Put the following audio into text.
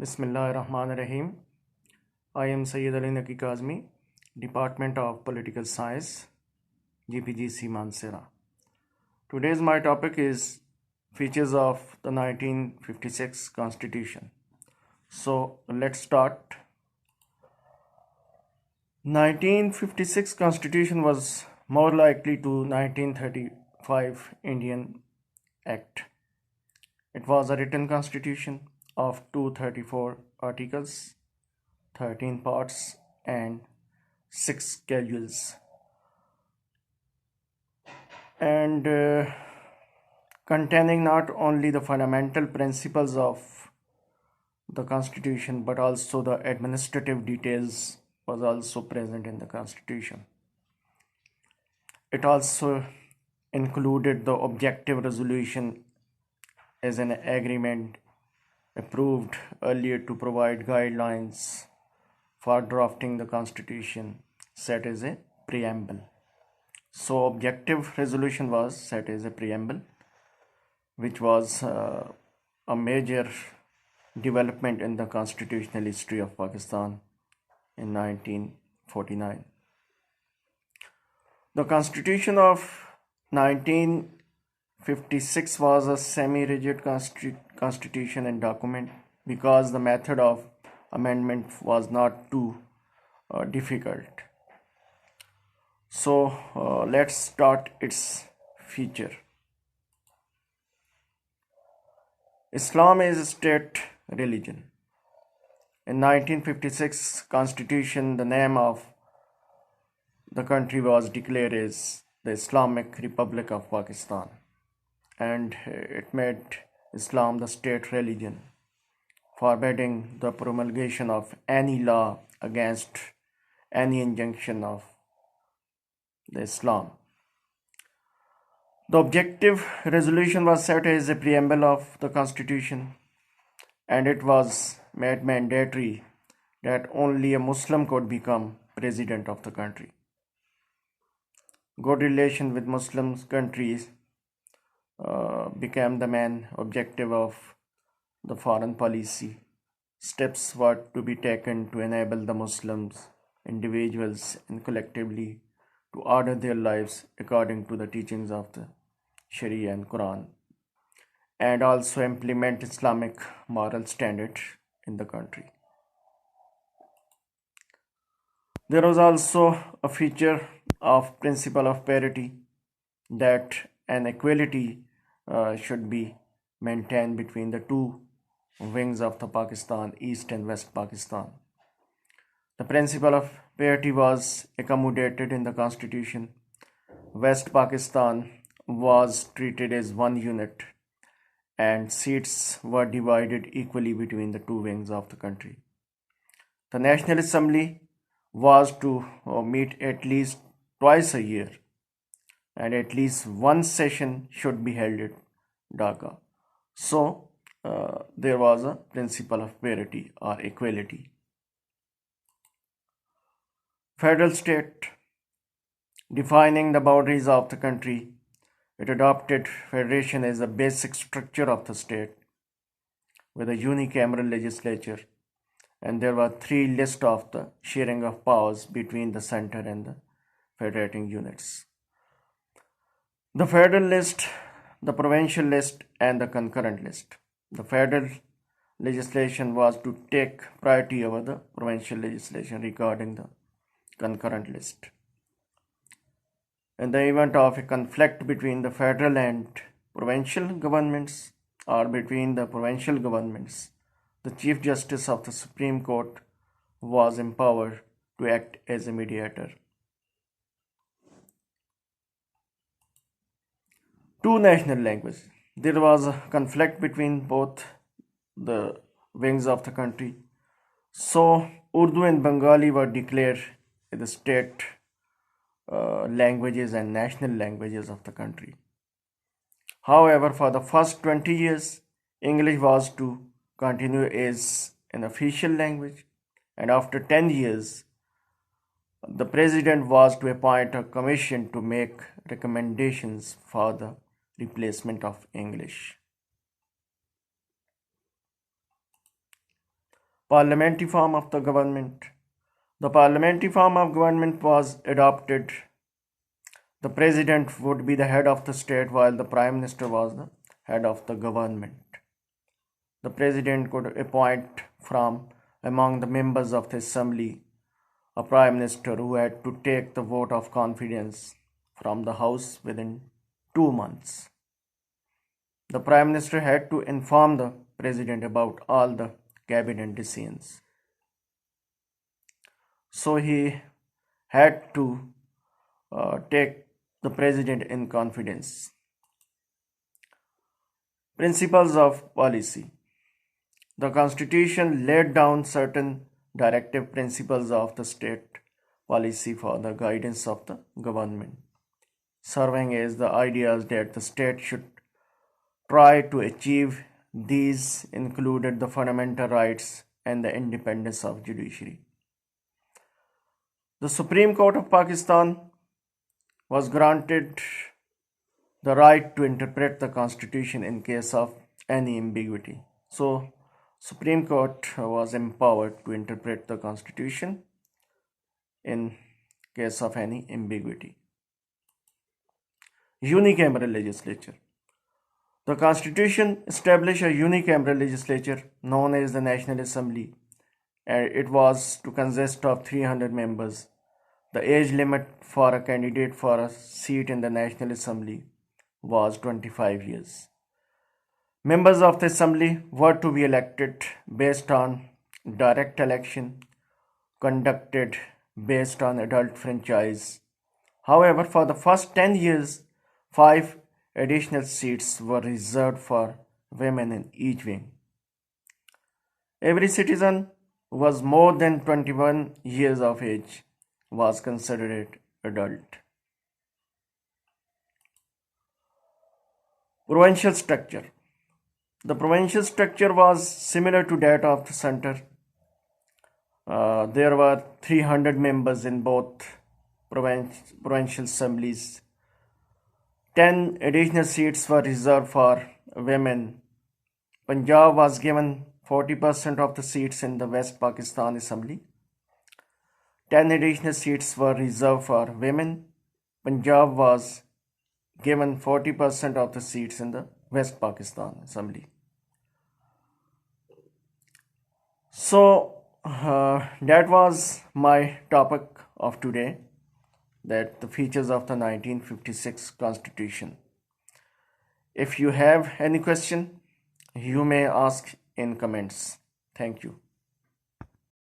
Bismillahirrahmanirrahim. I am Syed Naqi Kazmi, Department of Political Science, GPGC Mansera. Today's my topic is features of the 1956 Constitution. So let's start. 1956 Constitution was more likely to 1935 Indian Act. It was a written constitution of 234 articles, 13 parts and 6 schedules, and containing not only the fundamental principles of the constitution but also the administrative details was also present in the constitution. It also included the objective resolution as an agreement approved earlier to provide guidelines for drafting the constitution set as a preamble. So objective resolution was set as a preamble, which was a major development in the constitutional history of Pakistan in 1949. The constitution of 1956 was a semi-rigid constitution and document because the method of amendment was not too difficult. So let's start its feature. Islam is a state religion. In 1956 constitution, the name of the country was declared as the Islamic Republic of Pakistan, and it made Islam the state religion, forbidding the promulgation of any law against any injunction of the Islam. The objective resolution was set as a preamble of the constitution, and it was made mandatory that only a Muslim could become president of the country. Good relation with Muslim countries became the main objective of the foreign policy. Steps were to be taken to enable the Muslims, individuals and collectively to order their lives according to the teachings of the Sharia and Quran, and also implement Islamic moral standards in the country. There was also a feature of principle of parity, that an equality should be maintained between the two wings of the Pakistan, East and West Pakistan. The principle of parity was accommodated in the constitution. West Pakistan was treated as one unit and seats were divided equally between the two wings of the country. The National Assembly was to meet at least twice a year, and at least one session should be held at Dhaka. So there was a principle of parity or equality. Federal state, defining the boundaries of the country, it adopted federation as the basic structure of the state with a unicameral legislature, and there were 3 lists of the sharing of powers between the center and the federating units. The federal list, the provincial list and the concurrent list. The federal legislation was to take priority over the provincial legislation regarding the concurrent list. In the event of a conflict between the federal and provincial governments or between the provincial governments, the Chief Justice of the Supreme Court was empowered to act as a mediator. 2 national languages. There was a conflict between both the wings of the country. So Urdu and Bengali were declared the state languages and national languages of the country. However, for the first 20 years, English was to continue as an official language, and after 10 years, the president was to appoint a commission to make recommendations for the replacement of English. Parliamentary form of the government. The parliamentary form of government was adopted. The president would be the head of the state while the prime minister was the head of the government. The president could appoint from among the members of the assembly a prime minister who had to take the vote of confidence from the house within 2 months. The prime minister had to inform the president about all the cabinet decisions. So he had to take the president in confidence. Principles of policy. The Constitution laid down certain directive principles of the state policy for the guidance of the government, serving as the ideas that the state should try to achieve. These included the fundamental rights and the independence of judiciary. The Supreme Court of Pakistan was granted the right to interpret the Constitution in case of any ambiguity. So, Supreme Court was empowered to interpret the Constitution in case of any ambiguity. Unicameral legislature. The Constitution established a unicameral legislature known as the National Assembly, and it was to consist of 300 members. The age limit for a candidate for a seat in the National Assembly was 25 years. Members of the Assembly were to be elected based on direct election conducted based on adult franchise. However, for the first 10 years, 5 additional seats were reserved for women in each wing. Every citizen who was more than 21 years of age was considered adult. Provincial structure. The provincial structure was similar to that of the center. There were 300 members in both provincial assemblies. 10 additional seats were reserved for women. Punjab was given 40% of the seats in the West Pakistan Assembly. 10 additional seats were reserved for women. Punjab was given 40% of the seats in the West Pakistan Assembly. So that was my topic of today, that the features of the 1956 Constitution. If you have any question, you may ask in comments. Thank you.